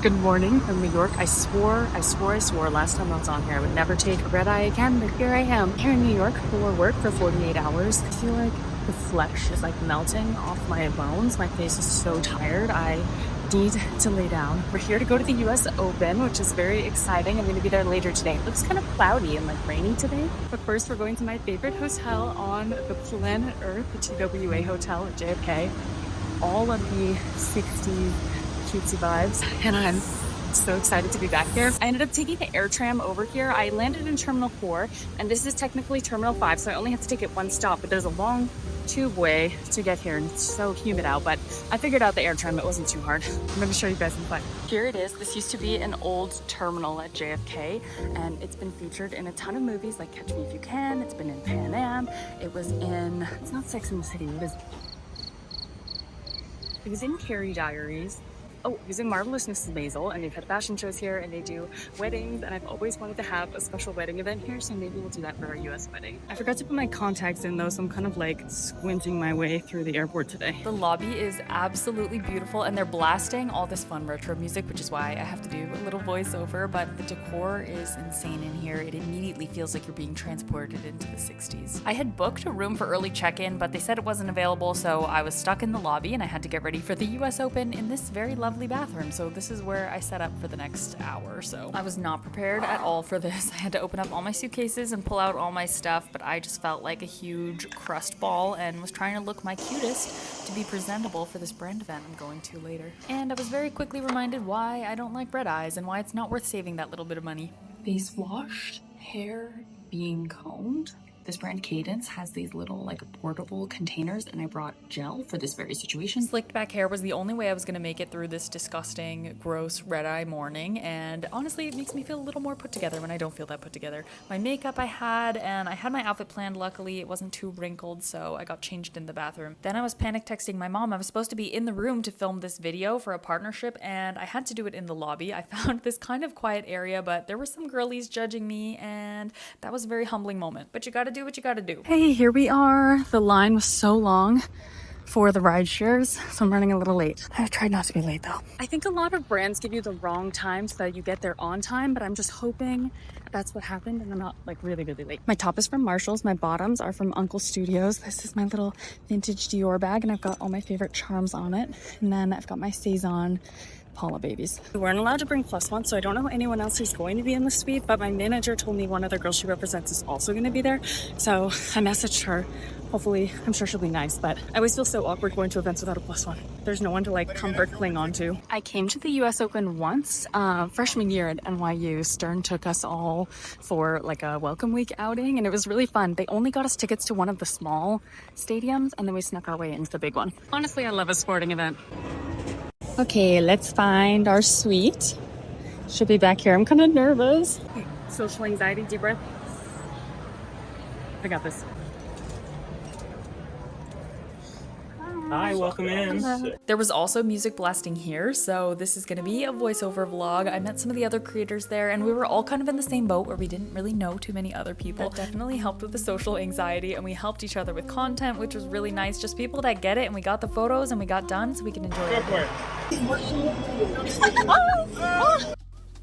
Good morning from New York. I swore last time I was on here I would never take a red eye again, but here I am, here in New York for work for 48 hours. I feel like the flesh is like melting off my bones. My face is so tired. I need to lay down. We're here to go to the US Open, which is very exciting. I'm going to be there later today. It looks kind of cloudy and like rainy today. But first we're going to my favorite hotel on the planet Earth, the TWA Hotel at JFK. All of the 60s cutesy vibes, and I'm so excited to be back here. I ended up taking the air tram over here. I landed in Terminal 4, and this is technically Terminal 5, so I only have to take it one stop, but there's a long tube-way to get here, and it's so humid out, but I figured out the air tram. It wasn't too hard. I'm going to show you guys in fun. Here it is. This used to be an old terminal at JFK, and it's been featured in a ton of movies like Catch Me If You Can. It's been in PanAm. It was in, it's not Sex and the City, it was in Carrie Diaries. Oh, it was in Marvelous Mrs. Maisel, and they've had fashion shows here, and they do weddings, and I've always wanted to have a special wedding event here, so maybe we'll do that for our US wedding. I forgot to put my contacts in though, so I'm kind of like squinting my way through the airport today. The lobby is absolutely beautiful, and they're blasting all this fun retro music, which is why I have to do a little voiceover, but the decor is insane in here. It immediately feels like you're being transported into the 60s. I had booked a room for early check-in, but they said it wasn't available, so I was stuck in the lobby, and I had to get ready for the US Open in this very lovely bathroom. So this is where I set up for the next hour or so. I was not prepared at all for this. I had to open up all my suitcases and pull out all my stuff, but I just felt like a huge crust ball and was trying to look my cutest to be presentable for this brand event I'm going to later. And I was very quickly reminded why I don't like red eyes and why it's not worth saving that little bit of money. Face washed, hair being combed. This brand Cadence has these little like portable containers, and I brought gel for this very situation. Slicked back hair was the only way I was gonna make it through this disgusting, gross red eye morning, and honestly it makes me feel a little more put together when I don't feel that put together. My makeup I had my outfit planned. Luckily it wasn't too wrinkled, so I got changed in the bathroom. Then I was panic texting my mom. I was supposed to be in the room to film this video for a partnership, and I had to do it in the lobby. I found this kind of quiet area, but there were some girlies judging me, and that was a very humbling moment. But you gotta do what you gotta do. Hey, here we are. The line was so long for the ride shares, so I'm running a little late. I tried not to be late though. I think a lot of brands give you the wrong time so that you get there on time, but I'm just hoping that's what happened and I'm not like really late. My top is from Marshall's. My bottoms are from Uncle Studios. This is my little vintage Dior bag, and I've got all my favorite charms on it. And then I've got my Cezanne Paula babies. We weren't allowed to bring plus one, so I don't know anyone else who's going to be in the suite, but my manager told me one other girl she represents is also going to be there, so I messaged her. Hopefully, I'm sure she'll be nice, but I always feel so awkward going to events without a plus one. There's no one to like comfort cling on to. I came to the US Open once, freshman year at NYU. Stern took us all for like a welcome week outing, and it was really fun. They only got us tickets to one of the small stadiums, and then we snuck our way into the big one. Honestly, I love a sporting event. Okay, let's find our suite. Should be back here. I'm kind of nervous. Social anxiety, deep breath. I got this. Hi, welcome in. There was also music blasting here, so this is gonna be a voiceover vlog. I met some of the other creators there, and we were all kind of in the same boat where we didn't really know too many other people. That definitely helped with the social anxiety, and we helped each other with content, which was really nice. Just people that get it, and we got the photos and we got done so we can enjoy it.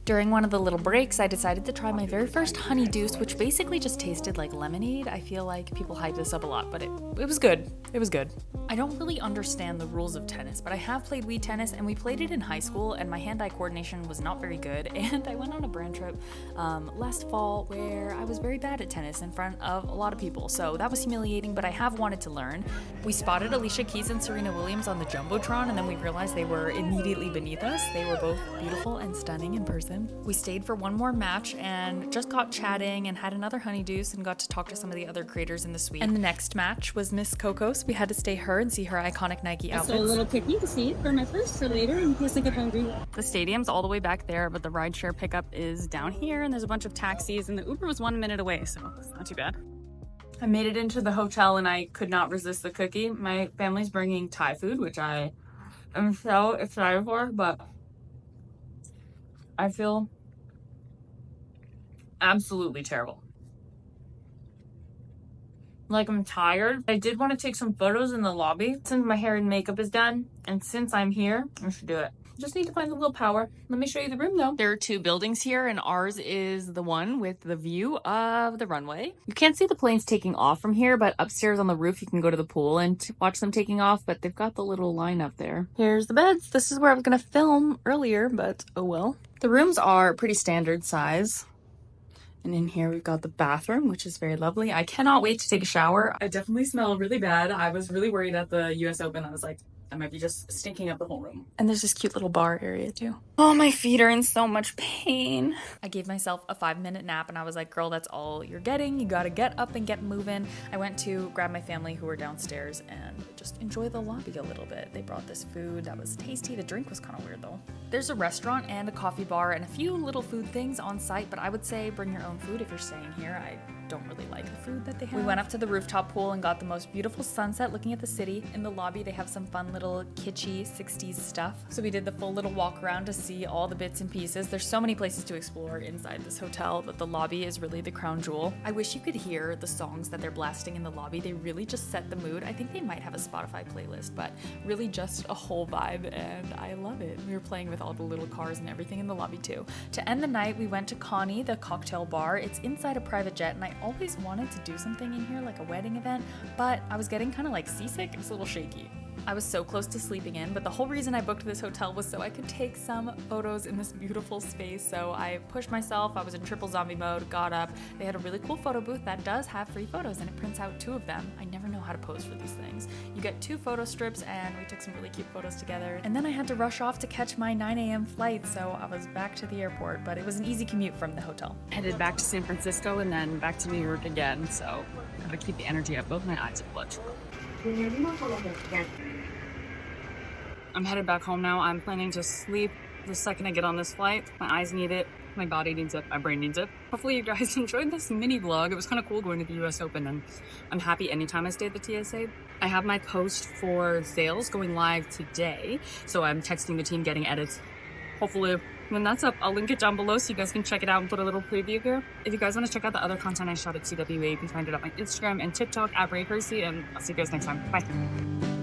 During one of the little breaks, I decided to try my very first honey deuce, which basically just tasted like lemonade. I feel like people hype this up a lot, but it was good. It was good. I don't really understand the rules of tennis, but I have played Wii tennis, and we played it in high school, and my hand-eye coordination was not very good, and I went on a brand trip last fall where I was very bad at tennis in front of a lot of people, so that was humiliating, but I have wanted to learn. We spotted Alicia Keys and Serena Williams on the Jumbotron, and then we realized they were immediately beneath us. They were both beautiful and stunning in person. We stayed for one more match and just got chatting and had another honey deuce and got to talk to some of the other creators in the suite. And the next match was Miss Cocos. We had to stay her and see her iconic Nike outfits. So a little picky to see for my first for later in case I get hungry. The stadium's all the way back there, but the rideshare pickup is down here, and there's a bunch of taxis, and the Uber was 1 minute away, so it's not too bad. I made it into the hotel and I could not resist the cookie. My family's bringing Thai food, which I am so excited for, but I feel absolutely terrible. Like, I'm tired. I did want to take some photos in the lobby. Since my hair and makeup is done, and since I'm here, I should do it. Just need to find the little power. Let me show you the room though. There are two buildings here and ours is the one with the view of the runway. You can't see the planes taking off from here, but upstairs on the roof you can go to the pool and watch them taking off, but they've got the little line up there. Here's the beds. This is where I was gonna film earlier, but oh well. The rooms are pretty standard size. And in here we've got the bathroom, which is very lovely. I cannot wait to take a shower. I definitely smell really bad. I was really worried at the US Open. I was like, I might be just stinking up the whole room. And there's this cute little bar area too. Oh, my feet are in so much pain. I gave myself a 5-minute nap and I was like, girl, that's all you're getting. You gotta get up and get moving. I went to grab my family who were downstairs and just enjoy the lobby a little bit. They brought this food that was tasty. The drink was kind of weird though. There's a restaurant and a coffee bar and a few little food things on site, but I would say bring your own food if you're staying here. I don't really like the food that they have. We went up to the rooftop pool and got the most beautiful sunset looking at the city. In the lobby, they have some fun little kitschy 60s stuff. So we did the full little walk around to see all the bits and pieces. There's so many places to explore inside this hotel, but the lobby is really the crown jewel. I wish you could hear the songs that they're blasting in the lobby. They really just set the mood. I think they might have a Spotify playlist, but really just a whole vibe, and I love it. We were playing with all the little cars and everything in the lobby too. To end the night, we went to Connie, the cocktail bar. It's inside a private jet, and I always wanted to do something in here like a wedding event, but I was getting kind of like seasick. It was a little shaky. I was so close to sleeping in, but the whole reason I booked this hotel was so I could take some photos in this beautiful space. So I pushed myself, I was in triple zombie mode, got up. They had a really cool photo booth that does have free photos and it prints out 2 of them. I never know how to pose for these things. You get 2 photo strips and we took some really cute photos together. And then I had to rush off to catch my 9 a.m. flight, so I was back to the airport, but it was an easy commute from the hotel. Headed back to San Francisco and then back to New York again, so gotta keep the energy up. Both my eyes are bloodshot. I'm headed back home now. I'm planning to sleep the second I get on this flight. My eyes need it, my body needs it, my brain needs it. Hopefully you guys enjoyed this mini vlog. It was kind of cool going to the US Open, and I'm happy anytime I stay at the TSA. I have my post for sales going live today, so I'm texting the team getting edits. Hopefully when that's up, I'll link it down below so you guys can check it out and put a little preview here. If you guys want to check out the other content I shot at TWA, you can find it on my Instagram and TikTok at @RayHersey, and I'll see you guys next time. Bye.